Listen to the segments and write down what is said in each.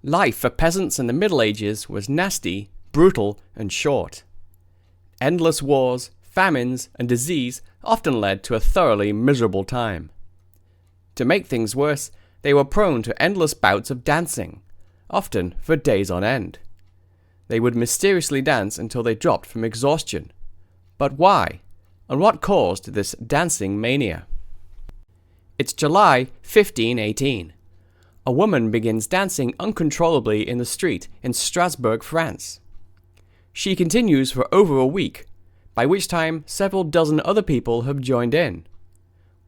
Life for peasants in the Middle Ages was nasty, brutal, and short. Endless wars, famines, and disease often led to a thoroughly miserable time. To make things worse, they were prone to endless bouts of dancing, often for days on end. They would mysteriously dance until they dropped from exhaustion. But why? And what caused this dancing mania? It's July 1518. A woman begins dancing uncontrollably in the street in Strasbourg, France. She continues for over a week, by which time several dozen other people have joined in.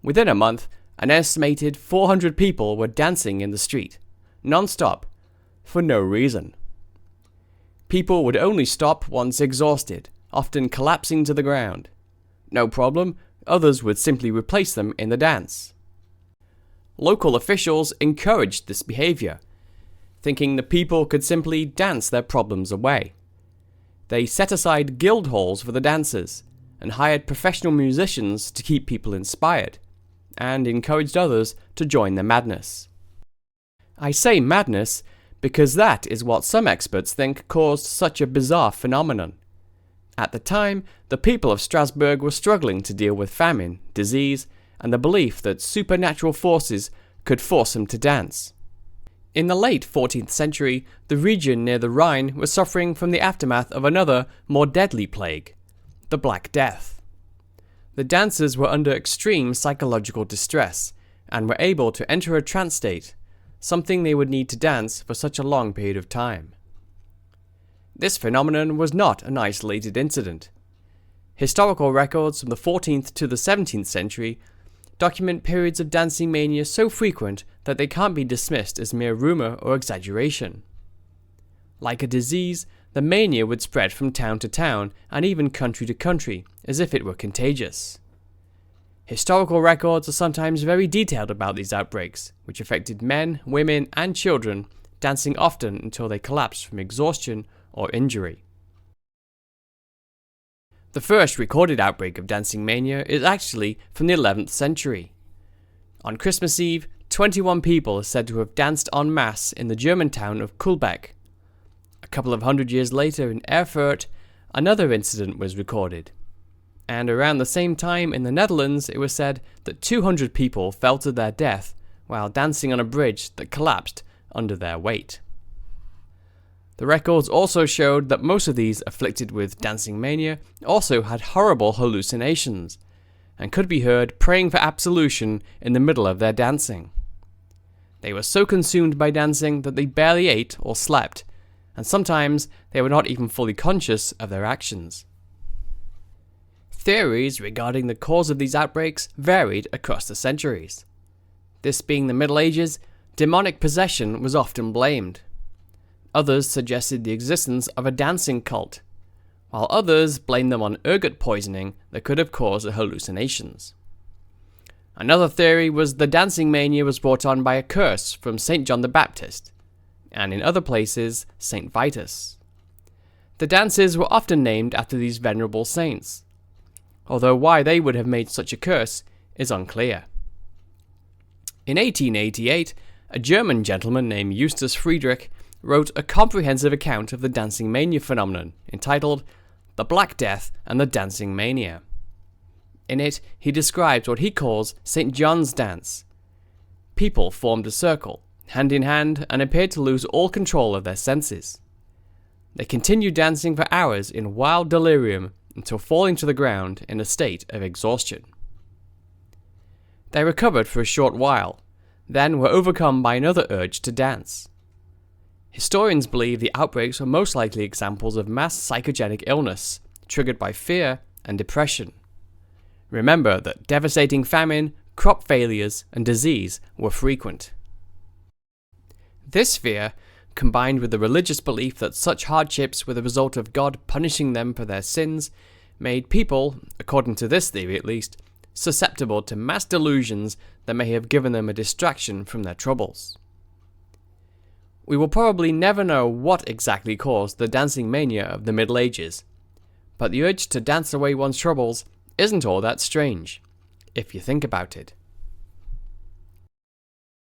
Within a month, an estimated 400 people were dancing in the street, non-stop, for no reason. People would only stop once exhausted, often collapsing to the ground. No problem, others would simply replace them in the dance. Local officials encouraged this behavior, thinking the people could simply dance their problems away. They set aside guild halls for the dancers, and hired professional musicians to keep people inspired, and encouraged others to join the madness. I say madness because that is what some experts think caused such a bizarre phenomenon. At the time, the people of Strasbourg were struggling to deal with famine, disease, and the belief that supernatural forces could force them to dance. In the late 14th century, the region near the Rhine was suffering from the aftermath of another, more deadly plague, the Black Death. The dancers were under extreme psychological distress, and were able to enter a trance state, something they would need to dance for such a long period of time. This phenomenon was not an isolated incident. Historical records from the 14th to the 17th century document periods of dancing mania so frequent that they can't be dismissed as mere rumor or exaggeration. Like a disease, the mania would spread from town to town and even country to country, as if it were contagious. Historical records are sometimes very detailed about these outbreaks, which affected men, women, and children, dancing often until they collapsed from exhaustion or injury. The first recorded outbreak of dancing mania is actually from the 11th century. On Christmas Eve, 21 people are said to have danced en masse in the German town of Kulbeck. A couple of hundred years later in Erfurt, another incident was recorded. And around the same time in the Netherlands, it was said that 200 people fell to their death while dancing on a bridge that collapsed under their weight. The records also showed that most of these afflicted with dancing mania also had horrible hallucinations, and could be heard praying for absolution in the middle of their dancing. They were so consumed by dancing that they barely ate or slept, and sometimes they were not even fully conscious of their actions. Theories regarding the cause of these outbreaks varied across the centuries. This being the Middle Ages, demonic possession was often blamed. Others suggested the existence of a dancing cult, while others blamed them on ergot poisoning that could have caused the hallucinations. Another theory was the dancing mania was brought on by a curse from St. John the Baptist, and in other places, St. Vitus. The dances were often named after these venerable saints, although why they would have made such a curse is unclear. In 1888, a German gentleman named Justus Friedrich wrote a comprehensive account of the dancing mania phenomenon entitled The Black Death and the Dancing Mania. In it, he describes what he calls St. John's dance. People formed a circle, hand in hand, and appeared to lose all control of their senses. They continued dancing for hours in wild delirium until falling to the ground in a state of exhaustion. They recovered for a short while, then were overcome by another urge to dance. Historians believe the outbreaks were most likely examples of mass psychogenic illness, triggered by fear and depression. Remember that devastating famine, crop failures, and disease were frequent. This fear, combined with the religious belief that such hardships were the result of God punishing them for their sins, made people, according to this theory at least, susceptible to mass delusions that may have given them a distraction from their troubles. We will probably never know what exactly caused the dancing mania of the Middle Ages, but the urge to dance away one's troubles isn't all that strange, if you think about it.